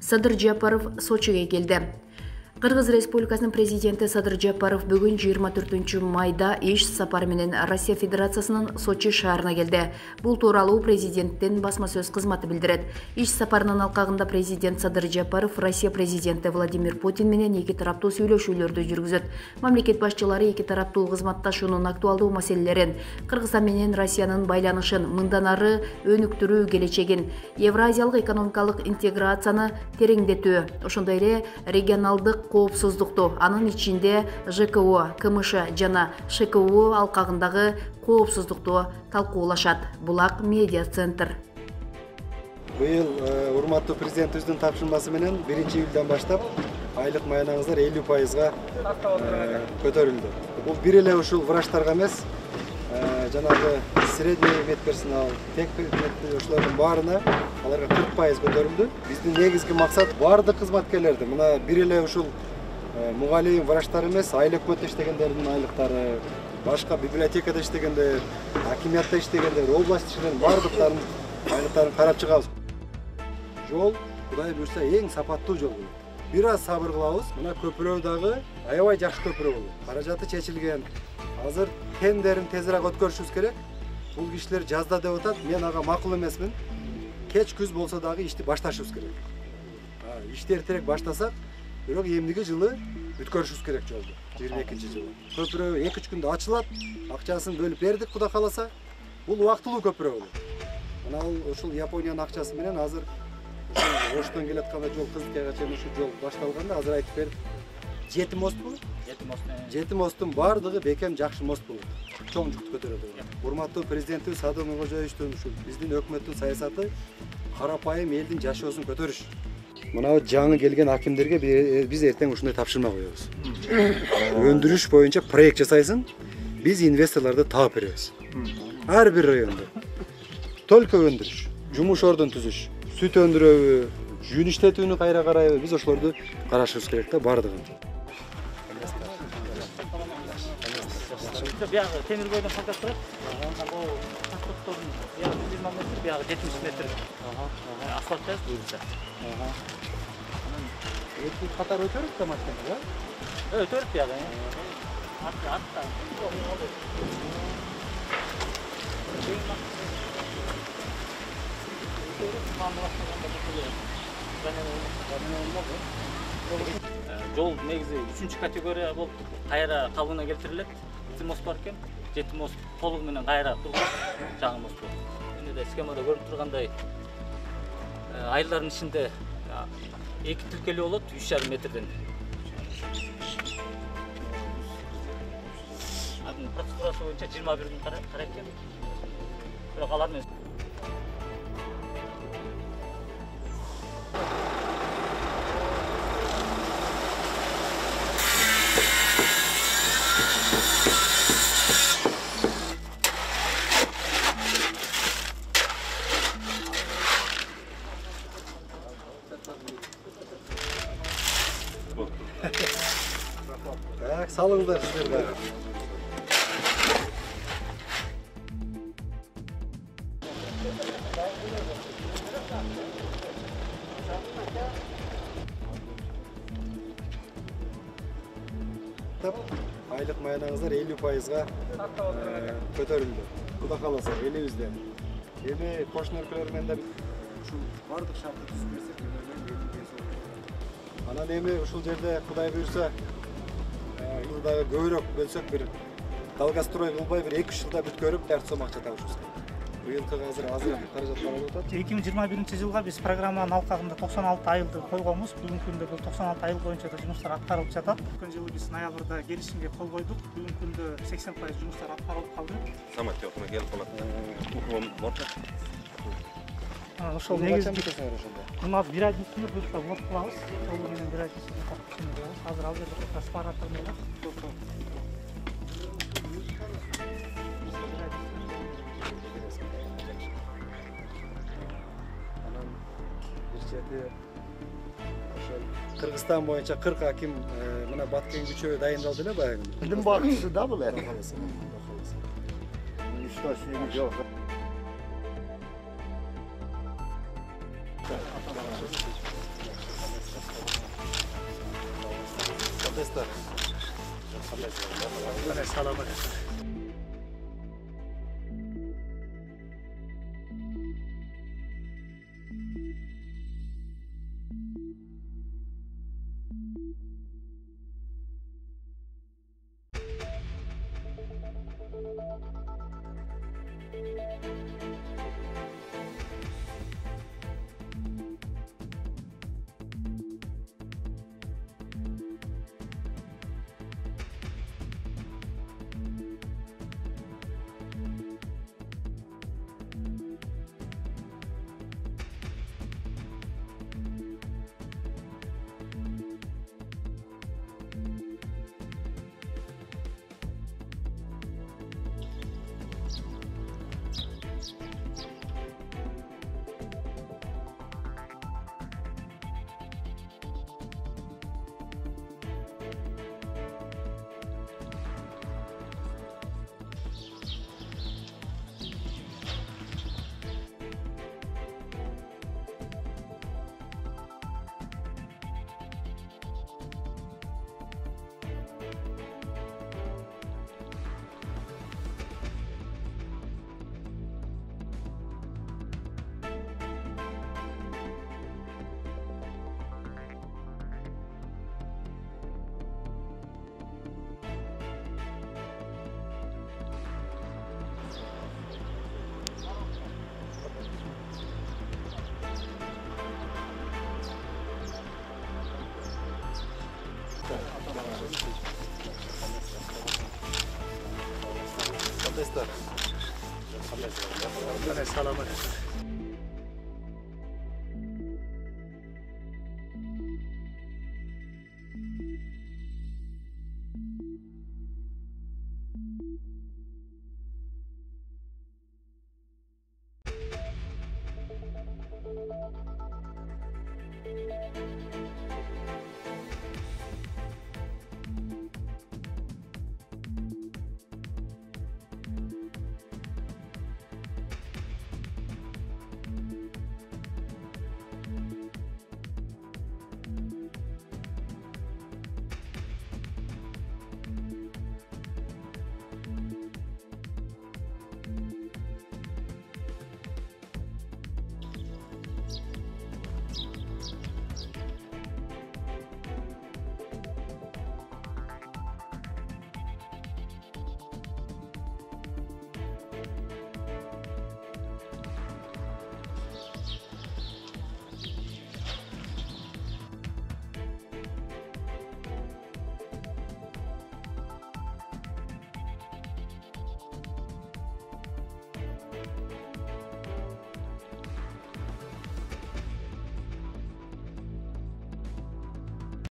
Садыр Жапаров Сочиге келди. Кыргыз Республикасынын президенти Садыр Жапаров бүгүн 24 майда иш сапары менен Россия Федерациясынын Сочи шаарына келди. Бул тууралуу президенттин басма сөз кызматы билдирет. Иш сапарынын алкагында президент Садыр Жапаров Россия президенти Владимир Путин менен эки тараптуу сүйлөшүүлөрдү жүргүзөт. Мамлекет башчылары эки тараптуу кызматташуунун актуалдуу маселелерин, Кыргызстан менен Россиянын байланышын мындан ары өнүктүрүү келечегин, Евразиялык экономикалык интеграцияны тереңдетүү, ошондой эле регионалдык коопсуздукту, анын ичинде ЖКО, КМШ жана ШКУ алкагындагы коопсуздукту талкуулашат. Булак медиа центр. Быйыл урматтуу президентибиздин тапшырмасы менен 1-июлдан баштап айлык маянаңыздар 50%-га көтөрүлдү. Бул бир эле ушул врачтарга эмес, жанагы средний медперсонал, тек ошолордун баарына аларга 40% көтөрүлдү. Биздин негизги максат баардык кызматкерлерди, мына бир эле ушул мугалим, врачтар эмес, айыл өкмөттө иштегендердин айлыктары, башка библиотекада иштегендер, акимиятта иштегендер, область ишчилеринин баардыктарынын айлыктарын карап чыгабыз. Жол, Кудай буйрса, эң сапаттуу жол болот. Бир аз сабыр кылабыз. Мына көпүрөө дагы аябай жакшы көпүрөө болот. Каражаты чечилген. Азыр тендерин тезирээк өткөрүшүбүз керек. Бул кишилер жазда деп атат, мен ага макул эмесмин. Кеч күз болсо дагы ишти башташыбыз керек. Ишти эртерээк баштасак, бирок эмдиги жылы бүткөрүшүбүз керек жолду. 22-жылы. Көпүрөө 2-3 күндө ачылат. Акчасын бөлүп бердик, Кудай кааласа. Бул убактылуу көпүрөө болот. Мына ушул Япониянын акчасы менен азыр Оштон келатканда жол Кызылкайга чейин ушул жол башталганда азыр айтып бердик. 7 мост болот. 7 мосттун баардыгы бекем жакшы мост болот. Чоң жүктү көтөрөт. Урматтуу президентибиз Садыр Мырзакуловичтин ушул биздин өкмөттүн саясаты карапайым элдин жашоосун көтөрүш. Мына жаңы келген акимдерге биз эртең ушундай тапшырма коебуз. Өндүрүш боюнча проект жасайсың, биз инвесторлорду таап беребиз. Ар бир райондо. Только өндүрүш, жумуш ордун түзүш, сүт өндүрөбү, жүн иштетүүнү кайра карайбы, биз ошолорду карашыбыз керек да бардыгын. Бияғы темір бойдан қалдап тұрады. Бұл паспорттордың бияғы 120 метр, бияғы 70 метр асфальт жазып бұйырса. Эки катар өтөрүк та машина, да? Өтөрүк бияғы. Артта. Жол негизи 3-чү категория болуп кайра калыбына келтирилет. Мост бар экен, 7 мост толугу менен кайра курулат, жаңы мост болот. Эне да схемада көрүнүп тургандай айылдардын ичинде 2 тилкелүү болот 3,5 метрден. Анын процедурасы боюнча 21 күн карайт экен. Бирок алар менен Так, салыңыздар сіздер бәрі. Айлық маянаңыздар 50%-га көтөрүлдү. Кудай кааласа, элибизде. Эми кошуна өлкөлөрдөн да ушул бардык шартты түзүп берсек, анан эми ушул жерде Кудай буйрса жылдагы көбүрөөк бөлсөк, бир долгострой кылбай бир 2-3 жылда бүткөрүп, жарты сом акча табышыбыз керек. Быйылкы азыр каражат бар болуп атат. 2021-жылга биз программанын алкагында 96 айылды койгонбуз. Бүгүнкү күндө бул 96 айыл боюнча да жумуштар аткарылып жатат. Өткөн жылы биз ноябрда келишимге кол койдук. Бүгүнкү күндө 80% жумуштар аткарылып калды. Самат жокуна келип калат. Борчак. Ошол негизги мына бир айдын ичинде буюрса лот кылабыз. Ошол менен бир айдын ичинде кылабыз. Азыр ал жерде трансформатор менен Кыргызстан боюнча 40 аким мына Баткен күчөө дайындалды эле баягы. Илим бакчысы да бул эми. Жок. Саламат. Саламат.